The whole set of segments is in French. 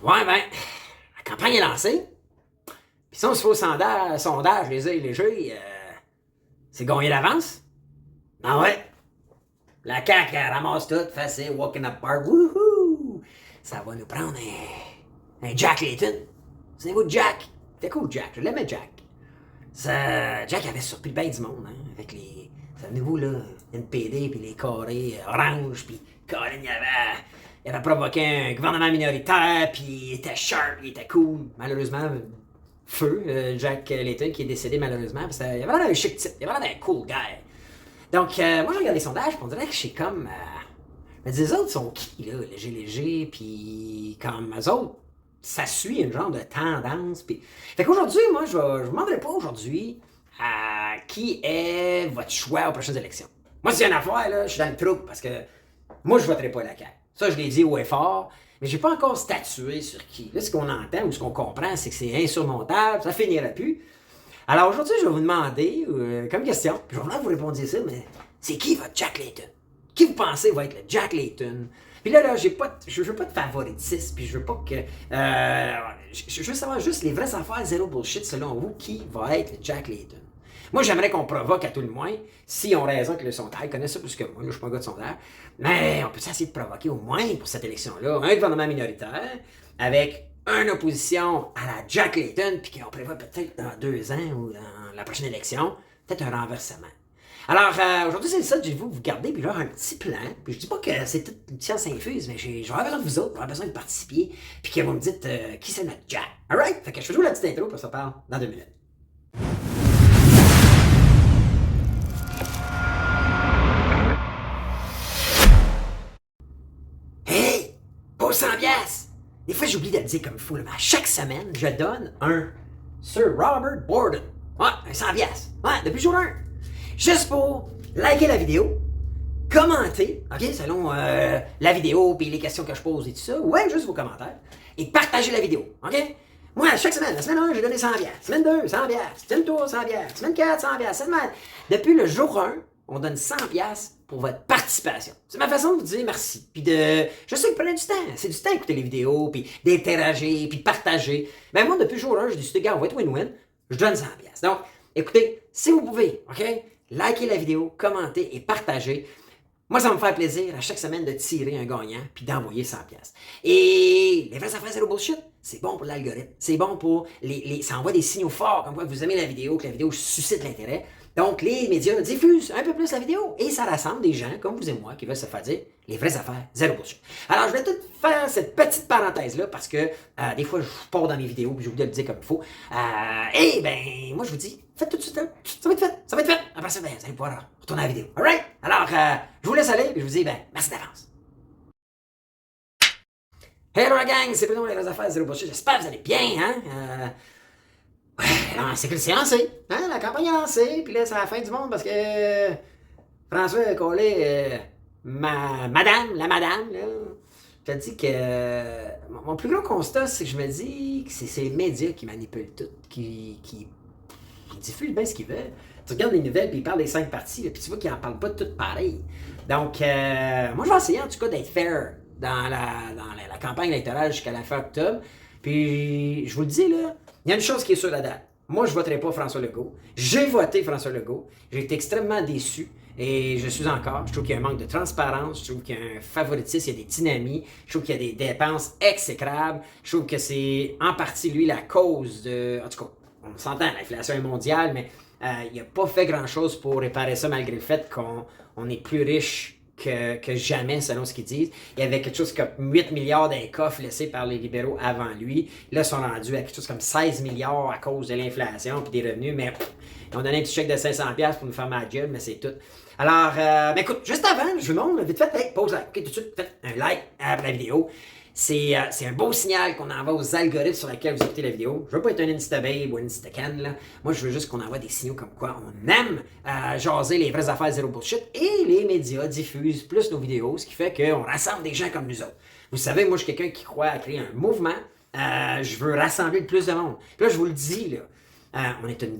Ouais, ben, la campagne est lancée. Puis si on se fait au sondage léger, c'est gagné d'avance. Ah ouais. La CAQ, elle ramasse tout, facile, walk in the park, wouhou! Ça va nous prendre un Jack Layton. C'est vous Jack? C'était cool, Jack. Je l'aimais, Jack. Jack avait surpris bien du monde, hein, avec les. Savez-vous, là, NPD, puis les carrés orange, puis Colin, il avait provoqué un gouvernement minoritaire, puis il était sharp, il était cool. Malheureusement, feu, Jack Layton, qui est décédé malheureusement, parce qu'il avait l'air d'un chic type, il avait l'air d'un cool guy. Donc, moi, j'ai regardé les sondages, puis on dirait que c'est comme. Mais les autres sont qui, là? Léger, puis comme eux autres, ça suit une genre de tendance. Puis... Fait qu'aujourd'hui, moi, je ne vous demanderai pas aujourd'hui qui est votre choix aux prochaines élections. Moi, s'il y a une affaire, là, je suis dans le trouble parce que moi, je ne voterai pas la CAQ. Ça, je l'ai dit haut et fort, mais je n'ai pas encore statué sur qui. Là, ce qu'on entend ou ce qu'on comprend, c'est que c'est insurmontable, ça finira plus. Alors aujourd'hui, je vais vous demander, comme question, puis je vais vraiment vous répondre ça, mais c'est qui votre Jack Layton? Qui vous pensez va être le Jack Layton? Puis là, je veux pas de favoritisme, puis je veux pas que... je veux savoir juste les vraies affaires, zéro bullshit, selon vous, qui va être le Jack Layton? Moi, j'aimerais qu'on provoque à tout le moins, si on raison que le sondage connaît ça plus que moi, là, je suis pas un gars de sondage, mais on peut essayer de provoquer au moins pour cette élection-là un gouvernement minoritaire avec une opposition à la Jack Layton, puis qu'on prévoit peut-être dans 2 ans ou dans la prochaine élection, peut-être un renversement. Alors, aujourd'hui, c'est ça que j'ai voulu vous garder, puis genre un petit plan. Puis je dis pas que c'est toute une science infuse, mais j'ai besoin de vous autres, j'ai besoin de participer, puis que vous me dites qui c'est notre Jack. Alright? Fait que je fais jouer la petite intro, puis on se parle dans 2 minutes. Hey! Pour 100 piastres! Des fois, j'oublie de le dire comme il faut, là, mais à chaque semaine, je donne un Sir Robert Borden. Ouais, un 100 piastres. Ouais, depuis jour 1. Juste pour liker la vidéo, commenter, ok, selon la vidéo puis les questions que je pose et tout ça, ouais, juste vos commentaires, et partager la vidéo, ok? Moi, chaque semaine, la semaine 1, j'ai donné 100 piastres. Semaine 2, 100 piastres. Semaine 3, 100 piastres. Semaine 4, 100 piastres. Depuis le jour 1, on donne 100 piastres pour votre participation. C'est ma façon de vous dire merci. Puis de... Je sais que prenez du temps. C'est du temps d'écouter les vidéos, puis d'interagir, puis de partager. Mais moi, depuis le jour 1, je dis, gars, on va être win-win. Je donne 100 piastres. Donc, écoutez, si vous pouvez, ok? Likez la vidéo, commentez et partagez. Moi, ça va me faire plaisir à chaque semaine de tirer un gagnant puis d'envoyer 100 pièces. Et les vraies affaires zéro bullshit, c'est bon pour l'algorithme. C'est bon pour ça envoie des signaux forts comme quoi vous aimez la vidéo, que la vidéo suscite l'intérêt. Donc, les médias diffusent un peu plus la vidéo et ça rassemble des gens comme vous et moi qui veulent se faire dire les vraies affaires zéro bullshit. Alors, je vais tout faire cette petite parenthèse-là parce que des fois, je pars dans mes vidéos puis j'oublie de le dire comme il faut. Et ben, moi, je vous dis, faites tout de suite, ça va être fait, ça va être fait. Après ça, ben, vous allez pouvoir retourner à la vidéo. Alright? Alors, je vous laisse aller et je vous dis, ben, merci d'avance. Hello la gang, c'est Bruno les vraies affaires zéro bullshit. J'espère que vous allez bien, hein? Ouais, c'est que c'est lancé, hein? La campagne est lancée, puis là, c'est la fin du monde parce que François a collé la madame, là. Je te dis que mon plus gros constat, c'est que je me dis que c'est ces médias qui manipulent tout, qui diffusent bien ce qu'ils veulent. Tu regardes les nouvelles, puis ils parlent des 5 partis, puis tu vois qu'ils n'en parlent pas toutes pareil. Donc, moi, je vais essayer en tout cas d'être fair dans la campagne électorale jusqu'à la fin octobre. Puis, je vous le dis, là, il y a une chose qui est sûre la date. Moi, je ne voterai pas François Legault. J'ai voté François Legault. J'ai été extrêmement déçu. Et je suis encore. Je trouve qu'il y a un manque de transparence. Je trouve qu'il y a un favoritisme. Il y a des dynamies. Je trouve qu'il y a des dépenses exécrables. Je trouve que c'est en partie, lui, la cause de... En tout cas, on s'entend, l'inflation est mondiale, mais il n'a pas fait grand-chose pour réparer ça malgré le fait qu'on est plus riche que jamais, selon ce qu'ils disent. Il y avait quelque chose comme 8 milliards d'un coffre laissé par les libéraux avant lui. Là, ils sont rendus à quelque chose comme 16 milliards à cause de l'inflation et des revenus, mais ils ont donné un petit chèque de 500$ pour nous faire ma gueule, mais c'est tout. Alors, ben écoute, juste avant, je vous montre, vite fait, hey, pause like, ok, tout de suite, faites un like après la vidéo. C'est un beau signal qu'on envoie aux algorithmes sur lesquels vous écoutez la vidéo. Je veux pas être un Instababe ou un Instacan, là. Moi, je veux juste qu'on envoie des signaux comme quoi on aime jaser les vraies affaires zéro bullshit et les médias diffusent plus nos vidéos, ce qui fait qu'on rassemble des gens comme nous autres. Vous savez, moi, je suis quelqu'un qui croit à créer un mouvement. Je veux rassembler le plus de monde. Puis là, je vous le dis, là, on est une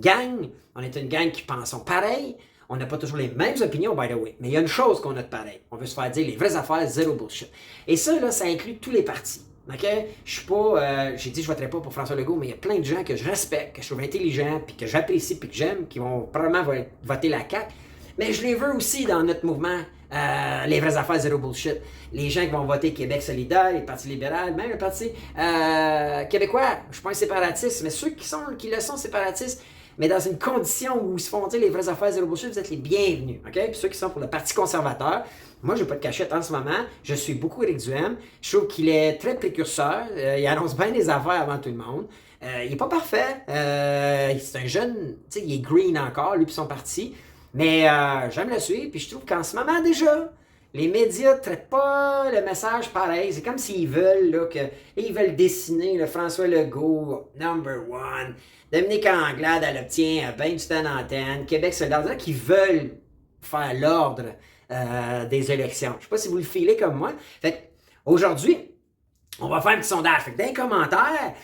gang qui pensons pareil. On n'a pas toujours les mêmes opinions, by the way. Mais il y a une chose qu'on a de pareil. On veut se faire dire les vraies affaires, zéro bullshit. Et ça, là, ça inclut tous les partis. OK? Je suis pas. J'ai dit que je voterai pas pour François Legault, mais il y a plein de gens que je respecte, que je trouve intelligents, puis que j'apprécie, puis que j'aime, qui vont probablement voter la CAQ. Mais je les veux aussi dans notre mouvement, les vraies affaires zéro bullshit. Les gens qui vont voter Québec solidaire, les partis libéral, même le parti québécois. Je suis pas un séparatiste, mais ceux qui le sont séparatistes, mais dans une condition où ils se font dire les vraies affaires zéro bullshit, vous êtes les bienvenus. OK? Puis ceux qui sont pour le Parti conservateur, moi, je n'ai pas de cachette en ce moment. Je suis beaucoup Éric Duhaime. Je trouve qu'il est très précurseur. Il annonce bien des affaires avant tout le monde. Il n'est pas parfait. C'est un jeune, tu sais, il est green encore, lui et son parti. Mais j'aime le suivre, puis je trouve qu'en ce moment déjà, les médias ne traitent pas le message pareil. C'est comme s'ils veulent, là, ils veulent dessiner le François Legault, number one. Dominique Anglade, elle obtient bien du temps d'antenne. Québec solidaire, qu'ils veulent faire l'ordre des élections. Je ne sais pas si vous le filez comme moi. Fait aujourd'hui, on va faire un petit sondage. Fait que dans les commentaires,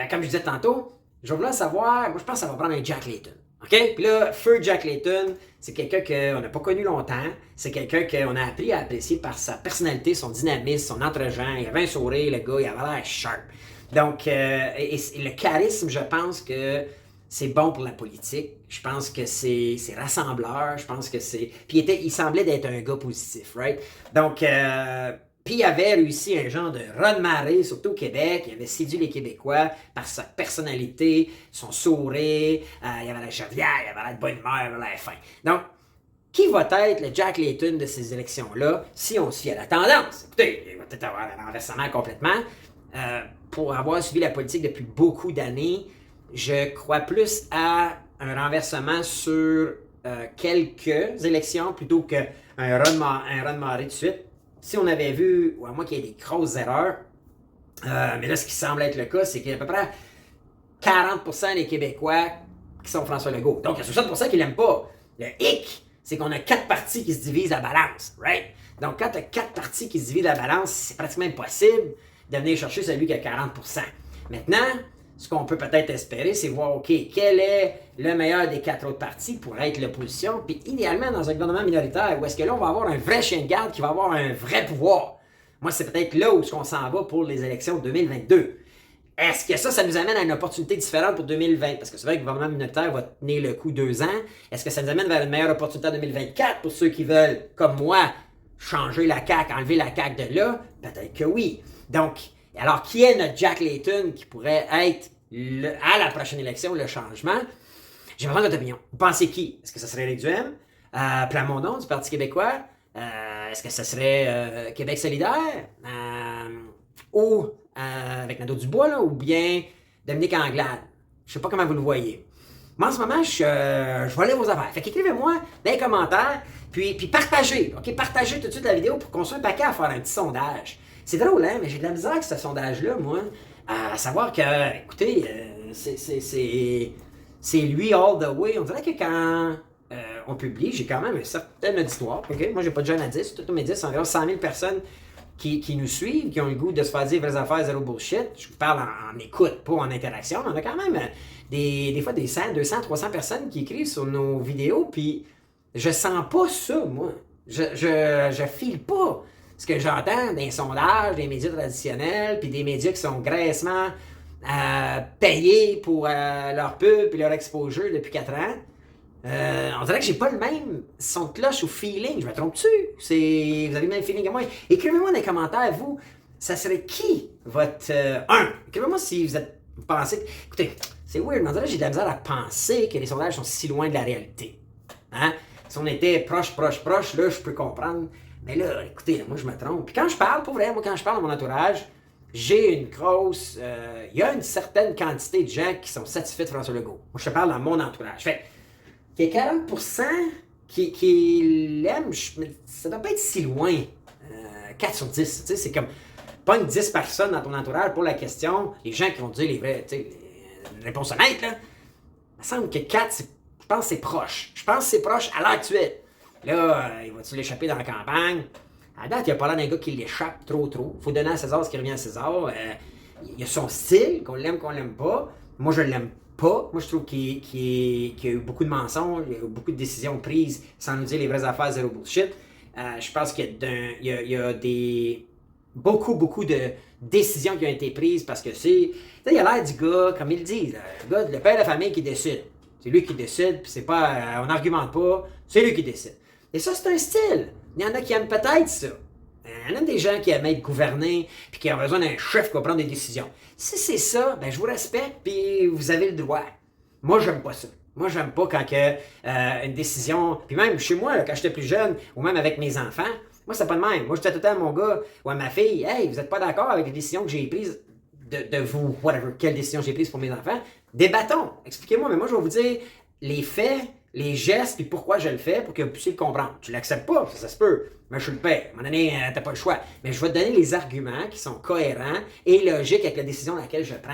comme je disais tantôt, je vais vouloir savoir, moi je pense que ça va prendre un Jack Layton. OK? Puis là, Feu Jack Layton, c'est quelqu'un qu'on n'a pas connu longtemps. C'est quelqu'un qu'on a appris à apprécier par sa personnalité, son dynamisme, son entre-gens. Il avait un sourire, le gars, il avait l'air sharp. Donc, et le charisme, je pense que c'est bon pour la politique. Je pense que c'est rassembleur. Je pense que c'est... Puis il semblait d'être un gars positif, right? Donc, puis il avait réussi un genre de raz-de-marée, surtout au Québec. Il avait séduit les Québécois par sa personnalité, son sourire. Il avait la joviale, il avait la bonne humeur, il avait la fin. Donc, qui va être le Jack Layton de ces élections-là si on se fie à la tendance? Écoutez, il va peut-être avoir un renversement complètement. Pour avoir suivi la politique depuis beaucoup d'années, je crois plus à un renversement sur quelques élections plutôt qu'un raz-de-marée de suite. Si on avait vu, ou à moins qu'il y ait des grosses erreurs, mais là, ce qui semble être le cas, c'est qu'il y a à peu près 40% des Québécois qui sont François Legault. Donc, il y a 60% qui l'aiment pas. Le hic, c'est qu'on a 4 partis qui se divisent la balance, right? Donc, quand tu as 4 partis qui se divisent la balance, c'est pratiquement impossible de venir chercher celui qui a 40%. Maintenant, ce qu'on peut peut-être espérer, c'est voir, OK, quel est le meilleur des 4 autres partis pour être l'opposition, puis idéalement dans un gouvernement minoritaire, où est-ce que là, on va avoir un vrai chien de garde qui va avoir un vrai pouvoir. Moi, c'est peut-être là où on s'en va pour les élections de 2022. Est-ce que ça nous amène à une opportunité différente pour 2020? Parce que c'est vrai que le gouvernement minoritaire va tenir le coup 2 ans. Est-ce que ça nous amène vers une meilleure opportunité en 2024 pour ceux qui veulent, comme moi, changer la CAQ, enlever la CAQ de là? Peut-être que oui. Donc, alors, qui est notre Jack Layton qui pourrait être, à la prochaine élection, le changement? J'aimerais prendre votre opinion. Vous pensez qui? Est-ce que ça serait Éric Duhaime? Plamondon, du Parti québécois? Est-ce que ça serait Québec solidaire? Ou avec Nadeau Dubois, là, ou bien Dominique Anglade? Je sais pas comment vous le voyez. Moi, en ce moment, je vais aller vos affaires. Fait qu'écrivez-moi dans les commentaires, puis partagez. OK? Partagez tout de suite la vidéo pour qu'on soit un paquet à faire un petit sondage. C'est drôle, hein? Mais j'ai de la misère avec ce sondage-là, moi. À savoir que, écoutez, c'est lui all the way. On dirait que quand on publie, j'ai quand même un certain auditoire. OK? Moi, j'ai pas de jeune à 10. Tous mes 10, c'est environ 100 000 personnes qui nous suivent, qui ont le goût de se faire dire vraies affaires, zéro bullshit. Je vous parle en écoute, pas en interaction. On a quand même des fois des 100, 200, 300 personnes qui écrivent sur nos vidéos, puis je sens pas ça, moi. Je file pas ce que j'entends dans les sondages, des médias traditionnels, puis des médias qui sont graissement payés pour leur pub et leur exposure depuis 4 ans. On dirait que j'ai pas le même son de cloche ou feeling. Je me trompe-tu? Vous avez le même feeling que moi. Écrivez-moi dans les commentaires, vous, ça serait qui votre 1? Écrivez-moi si vous pensez... Écoutez, c'est weird, mais on dirait que j'ai de la misère à penser que les sondages sont si loin de la réalité. Hein? Si on était proche, là, je peux comprendre. Mais là, écoutez, moi, je me trompe. Puis quand je parle, pour vrai, moi, quand je parle à mon entourage, j'ai une grosse... Il y a une certaine quantité de gens qui sont satisfaits de François Legault. Moi, je te parle dans mon entourage. Fait qu'il y a 40% qui l'aiment, ça doit pas être si loin. 4 sur 10, tu sais, c'est comme pas une 10 personnes dans ton entourage pour la question. Les gens qui vont te dire les vraies, tu sais, une réponse honnête, là. Il me semble que 4, je pense que c'est proche. Je pense que c'est proche à l'heure actuelle. Là, il va-tu l'échapper dans la campagne? À date, il n'y a pas l'air d'un gars qui l'échappe trop. Il faut donner à César ce qui revient à César. Il a son style, qu'on l'aime pas. Moi, je l'aime pas. Moi, je trouve qu'il y a eu beaucoup de mensonges, il y a eu beaucoup de décisions prises sans nous dire les vraies affaires, zéro bullshit. Je pense qu'il y a beaucoup de décisions qui ont été prises parce que c'est... Tu sais, il a l'air du gars, comme il dit, le père de la famille qui décide. C'est lui qui décide, puis c'est pas... on n'argumente pas, c'est lui qui décide. Et ça, c'est un style. Il y en a qui aiment peut-être ça. Il y en a des gens qui aiment être gouvernés, puis qui ont besoin d'un chef qui va prendre des décisions. Si c'est ça, ben je vous respecte, puis vous avez le droit. Moi, j'aime pas ça. Moi, j'aime pas quand une décision... Puis même chez moi, là, quand j'étais plus jeune, ou même avec mes enfants, moi, c'est pas de même. Moi, je disais tout le temps à mon gars ou à ma fille, « Hey, vous n'êtes pas d'accord avec les décisions que j'ai prises de vous, whatever, quelle décision j'ai prise pour mes enfants? Débattons. Expliquez-moi, mais moi, je vais vous dire les faits, les gestes, puis pourquoi je le fais pour que vous puissiez le comprendre. Tu l'acceptes pas, ça se peut. Mais je suis le père. À un moment donné, t'as pas le choix. Mais je vais te donner les arguments qui sont cohérents et logiques avec la décision à laquelle je prends.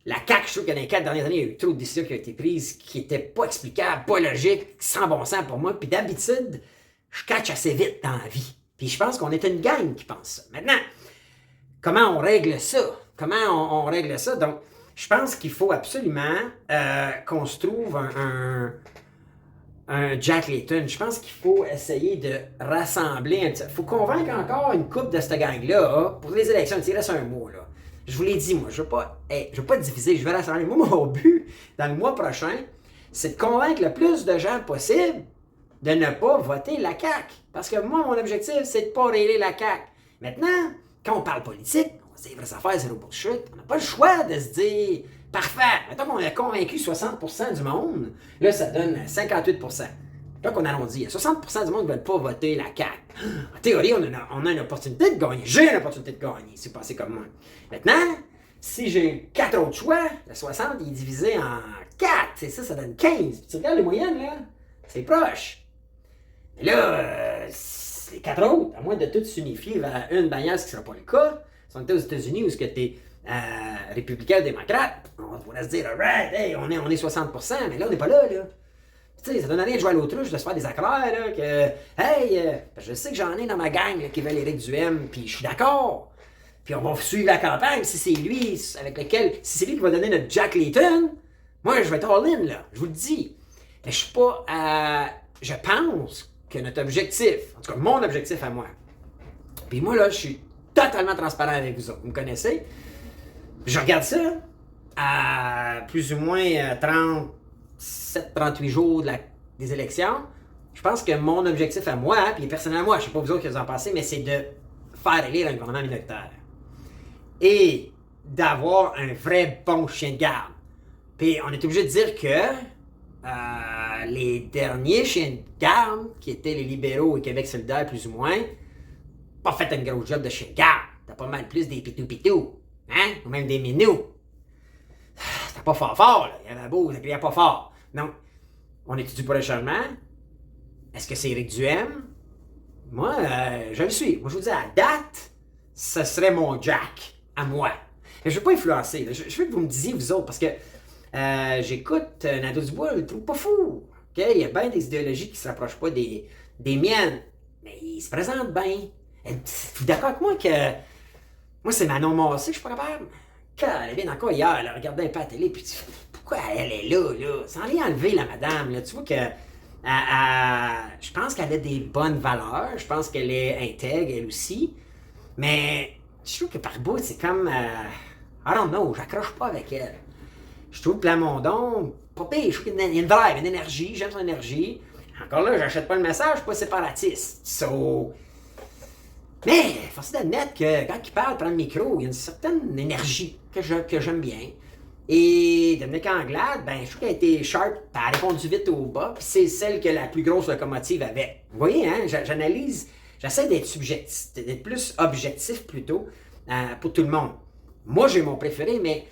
La CAQ, je trouve que dans les 4 dernières années, il y a eu trop de décisions qui ont été prises qui n'étaient pas explicables, pas logiques, sans bon sens pour moi. Puis d'habitude, je catch assez vite dans la vie. Puis je pense qu'on est une gang qui pense ça. Maintenant, comment on règle ça? Comment on règle ça? Donc, je pense qu'il faut absolument qu'on se trouve un Jack Layton. Je pense qu'il faut essayer de rassembler un petit... Il faut convaincre encore une couple de cette gang-là pour les élections. Il reste un mois, là. Je vous l'ai dit, moi, je veux pas diviser, je veux rassembler. Moi, mon but, dans le mois prochain, c'est de convaincre le plus de gens possible de ne pas voter la CAQ. Parce que moi, mon objectif, c'est de ne pas régler la CAQ. Maintenant, quand on parle politique, on se dit, vraies affaires, c'est le bullshit. On n'a pas le choix de se dire, parfait, mettons qu'on a convaincu 60% du monde, là, ça donne 58%. Là qu'on arrondit, 60% du monde ne veulent pas voter la CAQ. En théorie, on a une opportunité de gagner. J'ai une opportunité de gagner, c'est passé comme moi. Maintenant, si j'ai 4 autres choix, le 60 il est divisé en 4, c'est ça donne 15. Puis tu regardes les moyennes, là, c'est proche. Mais là, les 4 autres, à moins de tout s'unifier vers une bannière, ce qui ne sera pas le cas, si on était aux États-Unis où tu es républicain ou démocrate, on pourrait se dire, alright, hey, on est 60%, mais là, on n'est pas là, là. Tu sais, ça donne rien de jouer à l'autruche, de se faire des accords, là, que, hey, je sais que j'en ai dans ma gang là, qui veulent Éric Duhaime, puis je suis d'accord. Puis on va suivre la campagne, si c'est lui avec lequel, si c'est lui qui va donner notre Jack Layton, moi, je vais être all-in, là, je vous le dis. Mais je suis pas, je pense que notre objectif, en tout cas mon objectif à moi, puis moi, là, je suis totalement transparent avec vous autres, vous me connaissez, je regarde ça à plus ou moins 37-38 jours des élections. Je pense que mon objectif à moi, puis personnellement, moi, je ne sais pas vous autres que vous en pensez, mais c'est de faire élire un gouvernement minoritaire. Et d'avoir un vrai bon chien de garde. Puis on est obligé de dire que les derniers chiens de garde, qui étaient les libéraux et Québec solidaire plus ou moins, pas fait un gros job de chien de garde. T'as pas mal plus des pitou-pitou, hein? Ou même des minous. C'était pas fort, là. Il y avait beau, ça criait pas fort. Donc, on étudie pour le changement. Est-ce que c'est Éric Duhaime? Moi, je le suis. Moi, je vous dis, à date, ce serait mon Jack, à moi. Mais je ne veux pas influencer. Là. Je veux que vous me disiez, vous autres, parce que j'écoute Nadeau Dubois, je le trouve pas fou. Okay? Il y a bien des idéologies qui ne se rapprochent pas des miennes. Mais il se présente bien. Êtes-vous d'accord avec moi que... Moi, c'est Manon Massé, je suis pas capable. Quand elle est bien encore hier, elle regardait un peu à la télé, puis pourquoi elle est là, là? Sans rien enlever, la madame, là. Tu vois que... je pense qu'elle a des bonnes valeurs. Je pense qu'elle est intègre, elle aussi. Mais je trouve que par bout, c'est comme... I don't know, j'accroche pas avec elle. Je trouve que Plamondon, pas pire, je trouve qu'il y a une vibe, une énergie, j'aime son énergie. Encore là, j'achète pas le message, je suis pas séparatiste. So... Mais, force d'admettre que quand il parle, prend le micro, il y a une certaine énergie que j'aime bien. Et Dominique Anglade, ben, je trouve qu'elle a été sharp, elle a répondu vite au bas, puis c'est celle que la plus grosse locomotive avait. Vous voyez, hein, j'analyse, j'essaie d'être subjectif, d'être plus objectif plutôt, pour tout le monde. Moi, j'ai mon préféré, mais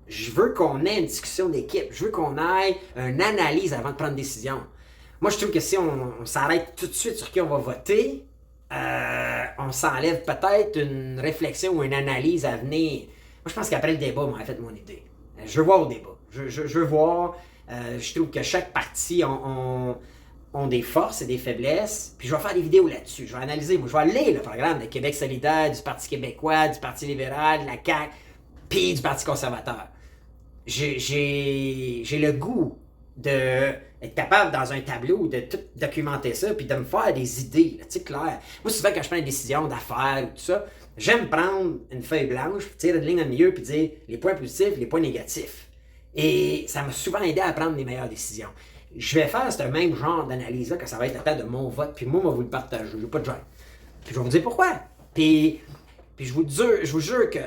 je veux qu'on ait une discussion d'équipe, je veux qu'on ait une analyse avant de prendre une décision. Moi, je trouve que si on s'arrête tout de suite sur qui on va voter, on s'enlève peut-être une réflexion ou une analyse à venir. Moi, je pense qu'après le débat, m'a fait mon idée. Je veux voir au débat. Je veux voir. Je trouve que chaque parti ont des forces et des faiblesses. Puis je vais faire des vidéos là-dessus. Je vais analyser. Moi, je vais aller le programme de Québec solidaire, du Parti québécois, du Parti libéral, de la CAQ, puis du Parti conservateur. J'ai le goût être capable dans un tableau de tout documenter ça, puis de me faire des idées, tu sais, claires. Moi, souvent, quand je prends une décision d'affaires ou tout ça, j'aime prendre une feuille blanche, puis tirer une ligne dans le milieu, puis dire les points positifs, les points négatifs. Et ça m'a souvent aidé à prendre les meilleures décisions. Je vais faire ce même genre d'analyse-là quand ça va être le temps de mon vote, puis moi, je vais vous le partager, je n'ai pas de gêne. Puis je vais vous dire pourquoi. Puis je vous jure que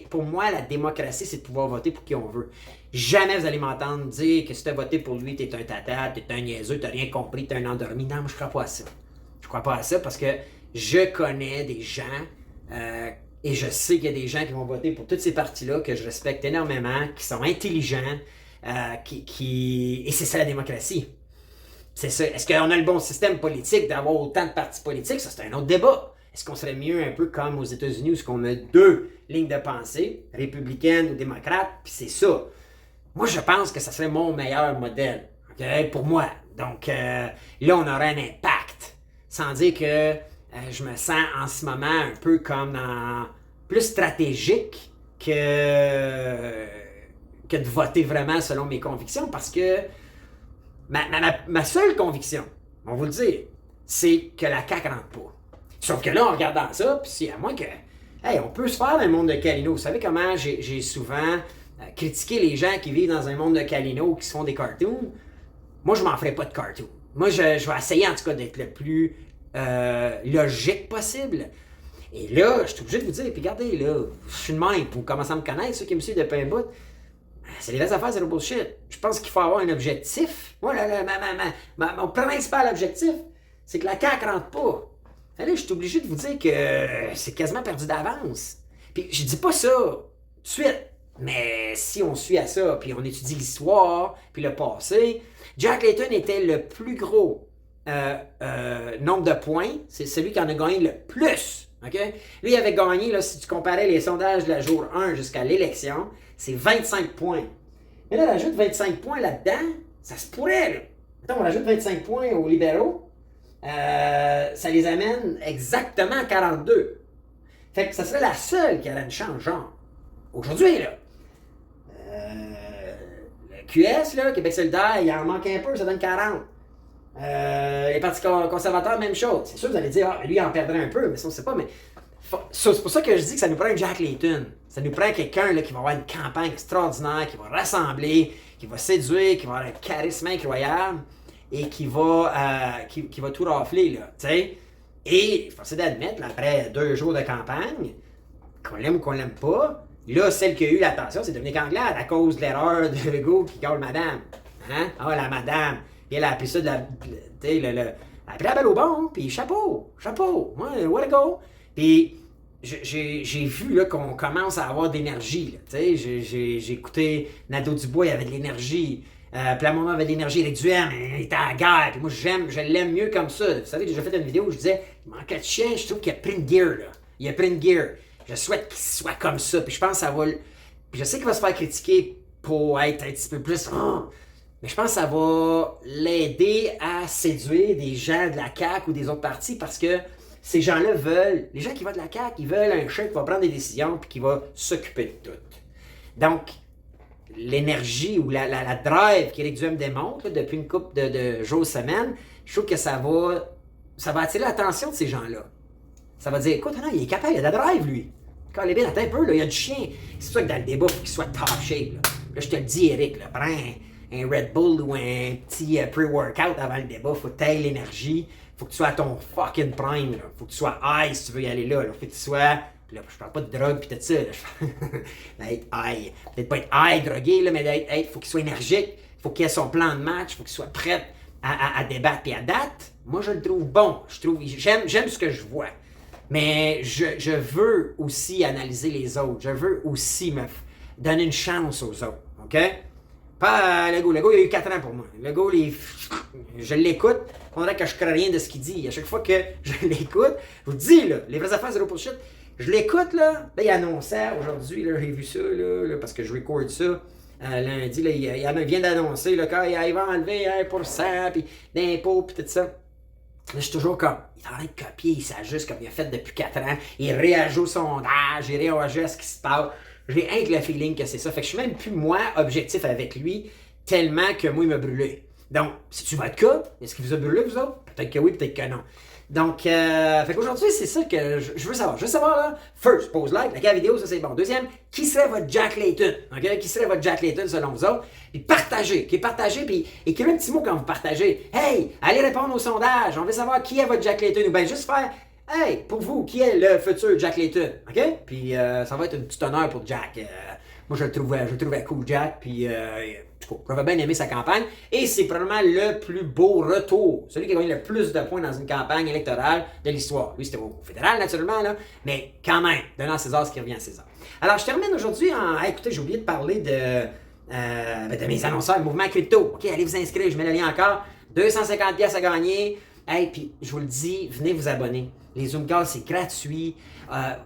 pour moi, la démocratie, c'est de pouvoir voter pour qui on veut. Jamais vous allez m'entendre dire que si tu as voté pour lui, t'es un tata, t'es un niaiseux, t'as rien compris, t'es un endormi. Non, je crois pas à ça. Je crois pas à ça parce que je connais des gens et je sais qu'il y a des gens qui vont voter pour toutes ces partis-là que je respecte énormément, qui sont intelligents, et c'est ça la démocratie. C'est ça. Est-ce qu'on a le bon système politique d'avoir autant de partis politiques? Ça, c'est un autre débat. Est-ce qu'on serait mieux un peu comme aux États-Unis où on a 2 lignes de pensée, républicaine ou démocrate, puis c'est ça. Moi, je pense que ça serait mon meilleur modèle, okay, pour moi. Donc, là, on aurait un impact. Sans dire que je me sens en ce moment un peu comme dans plus stratégique que de voter vraiment selon mes convictions, parce que ma seule conviction, on va vous le dire, c'est que la CAQ rentre pas. Sauf que là, en regardant ça, puis c'est à moins que... Hey, on peut se faire dans le monde de Calino. Vous savez comment j'ai souvent critiqué les gens qui vivent dans un monde de Calino, qui se font des cartoons? Moi, je m'en ferai pas de cartoon. Moi, je vais essayer, en tout cas, d'être le plus logique possible. Et là, je suis obligé de vous dire, puis regardez, là, je suis de même, pour commencer à me connaître, ceux qui me suivent depuis un bout, c'est les vraies affaires, c'est le bullshit. Je pense qu'il faut avoir un objectif. Moi, mon principal objectif, c'est que la CAQ rentre pas. Là, je suis obligé de vous dire que c'est quasiment perdu d'avance. Puis je dis pas ça tout de suite, mais si on suit à ça, puis on étudie l'histoire, puis le passé, Jack Layton était le plus gros nombre de points. C'est celui qui en a gagné le plus. Okay? Lui, il avait gagné, là, si tu comparais les sondages de la jour 1 jusqu'à l'élection, c'est 25 points. Mais là, on rajoute 25 points là-dedans, ça se pourrait, là. Attends, on rajoute 25 points aux libéraux. Ça les amène exactement à 42. Fait que ça serait la seule qui aurait une chance, genre. Aujourd'hui, là. Le QS, là, Québec solidaire, il en manque un peu, ça donne 40. Les partis conservateurs, même chose. C'est sûr que vous allez dire, lui, il en perdrait un peu, mais ça, on ne sait pas. Mais c'est pour ça que je dis que ça nous prend un Jack Layton. Ça nous prend quelqu'un là, qui va avoir une campagne extraordinaire, qui va rassembler, qui va séduire, qui va avoir un charisme incroyable et qui va tout rafler, là, tu sais. Et, forcé d'admettre, là, après 2 jours de campagne, qu'on l'aime ou qu'on l'aime pas, là, celle qui a eu l'attention, c'est Dominique Anglade, à cause de l'erreur de Legault qui colle madame. Hein? Ah, la madame. Puis elle a appelé ça de la... Elle a pris la balle au bon, puis chapeau, ouais, way to go. Puis j'ai vu là, qu'on commence à avoir d'énergie. J'ai écouté Nadeau Dubois, il avait de l'énergie. Puis à un moment, il avait de l'énergie. Eric Duhem, il était à la guerre. Puis moi, je l'aime mieux comme ça. Vous savez, j'ai déjà fait une vidéo où je disais, il manquait de chien, je trouve qu'il a pris une gear. Là. Il a pris une gear. Je souhaite qu'il soit comme ça. Puis je pense que ça va... Puis je sais qu'il va se faire critiquer pour être un petit peu plus... Mais je pense que ça va l'aider à séduire des gens de la CAQ ou des autres partis parce que ces gens-là veulent, les gens qui votent de la CAQ, ils veulent un chef qui va prendre des décisions et qui va s'occuper de tout. Donc, l'énergie ou la drive qu'Éric Duhem démontre là, depuis une couple de jours, semaines, je trouve que ça va attirer l'attention de ces gens-là. Ça va dire, écoute, non, il est capable, il a de la drive, lui. Quand les bien, attends un peu, là, il y a du chien. C'est pour ça que dans le débat, il faut qu'il soit top shape. Là, je te le dis, Eric, là, prends un Red Bull ou un petit pre-workout avant le débat, faut que tu aies l'énergie, faut que tu sois à ton fucking prime, là. Faut que tu sois high si tu veux y aller là, faut que tu sois, là, je parle pas de drogue pis tout ça, là, être high, peut-être pas être high, drogué, là, mais faut qu'il soit énergique, faut qu'il ait son plan de match, faut qu'il soit prêt à débattre, puis à date, moi je le trouve bon, j'aime ce que je vois, mais je veux aussi analyser les autres, je veux aussi me donner une chance aux autres, ok? Pas Legault. Legault, il a eu 4 ans pour moi. Legault, je l'écoute. Il faudrait que je crée rien de ce qu'il dit. À chaque fois que je l'écoute, je vous dis, là, les vraies affaires, zéro bullshit. Je l'écoute, là. Là, il annonçait aujourd'hui, là, j'ai vu ça, là, parce que je record ça. Lundi, là, il vient d'annoncer là, qu'il va enlever 1% puis d'impôts, puis tout ça. Là, je suis toujours comme, il est en train de copier, il s'ajuste comme il a fait depuis 4 ans. Il réajoute au sondage, il réajuste ce qui se passe. J'ai un que le feeling que c'est ça. Fait que je suis même plus, moi, objectif avec lui. tellement que moi, il m'a brûlé. Donc, c'est-tu votre cas? Est-ce qu'il vous a brûlé, vous autres? Peut-être que oui, peut-être que non. Donc, fait qu'aujourd'hui, c'est ça que je veux savoir. Je veux savoir, là, first, pose like, la vidéo, ça c'est bon. Deuxième, qui serait votre Jack Layton? OK? Qui serait votre Jack Layton selon vous autres? Puis partagez, OK? Partagez, puis écrivez un petit mot quand vous partagez. Hey, allez répondre au sondage. On veut savoir qui est votre Jack Layton. Ou bien juste faire, hey, pour vous, qui est le futur Jack Layton? OK? Puis ça va être un petit honneur pour Jack. Moi, je le trouvais cool, Jack. Puis, j'avais bien aimé sa campagne. Et c'est probablement le plus beau retour. Celui qui a gagné le plus de points dans une campagne électorale de l'histoire. Lui, c'était au fédéral, naturellement, là. Mais quand même, donnant à César ce qui revient à César. Alors, je termine aujourd'hui en... écoutez, j'ai oublié de parler de mes annonceurs, Mouvement Crypto. OK, allez vous inscrire. Je mets le lien encore. 250 pièces à gagner. Hey, puis je vous le dis, venez vous abonner. Les Zoom calls, c'est gratuit.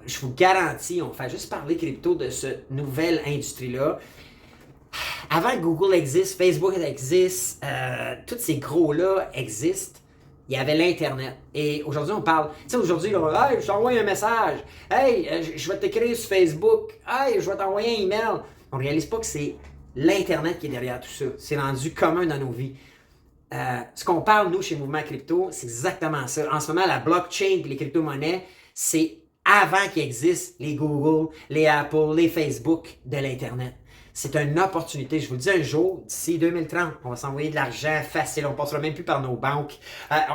Je vous garantis, on fait juste parler crypto de cette nouvelle industrie-là. Avant que Google existe, Facebook existe, tous ces gros-là existent, il y avait l'Internet. Et aujourd'hui, on parle... Tu sais, aujourd'hui, là, hey, je t'envoie un message. Hey, je vais t'écrire sur Facebook. Hey, je vais t'envoyer un email. On ne réalise pas que c'est l'Internet qui est derrière tout ça. C'est rendu commun dans nos vies. Ce qu'on parle, nous, chez Mouvement Crypto, c'est exactement ça. En ce moment, la blockchain et les crypto-monnaies, c'est avant qu'il existe les Google, les Apple, les Facebook de l'Internet. C'est une opportunité. Je vous le dis un jour, d'ici 2030, on va s'envoyer de l'argent facile. On ne passera même plus par nos banques.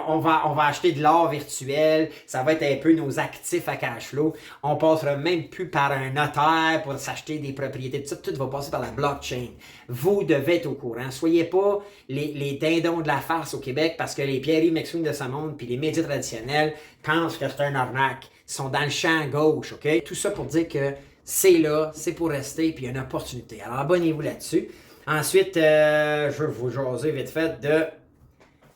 On va acheter de l'or virtuel. Ça va être un peu nos actifs à cash flow. On ne passera même plus par un notaire pour s'acheter des propriétés. Tout va passer par la blockchain. Vous devez être au courant. Soyez pas les dindons de la farce au Québec parce que les Pierre-Yves McSween de ce monde puis les médias traditionnels pensent que c'est un arnaque. Ils sont dans le champ gauche, OK? Tout ça pour dire que c'est là, c'est pour rester, puis il y a une opportunité. Alors, abonnez-vous là-dessus. Ensuite, je veux vous jaser vite fait de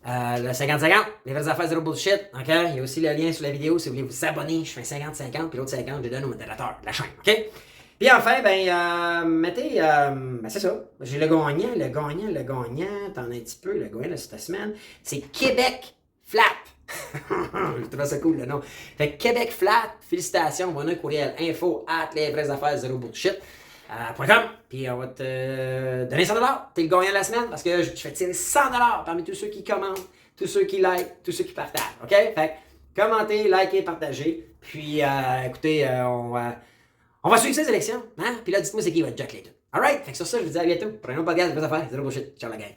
le 50-50, les vraies affaires zéro bullshit. OK? Il y a aussi le lien sur la vidéo si vous voulez vous abonner. Je fais 50-50, puis l'autre 50, je le donne au modérateur de la chaîne. OK? Puis enfin, mettez, c'est ça. J'ai le gagnant. T'en as un petit peu, le gagnant de cette semaine. C'est Québec Flat. Je trouve ça cool le nom. Fait que Québec Flat, félicitations, on a un courriel info@lesvraiesaffaires0bullshit.com. Puis on va te donner 100$. T'es le gagnant de la semaine parce que je fais tirer 100$ parmi tous ceux qui commentent, tous ceux qui like, tous ceux qui partagent. OK? Fait que commentez, likez, partagez. Puis écoutez, on va suivre ces élections. Hein? Puis là, dites-moi c'est qui votre Jack Layton. Alright? Fait que sur ça, je vous dis à bientôt. Pour un autre podcast de vraies affaires, zéro bullshit. Ciao la gang.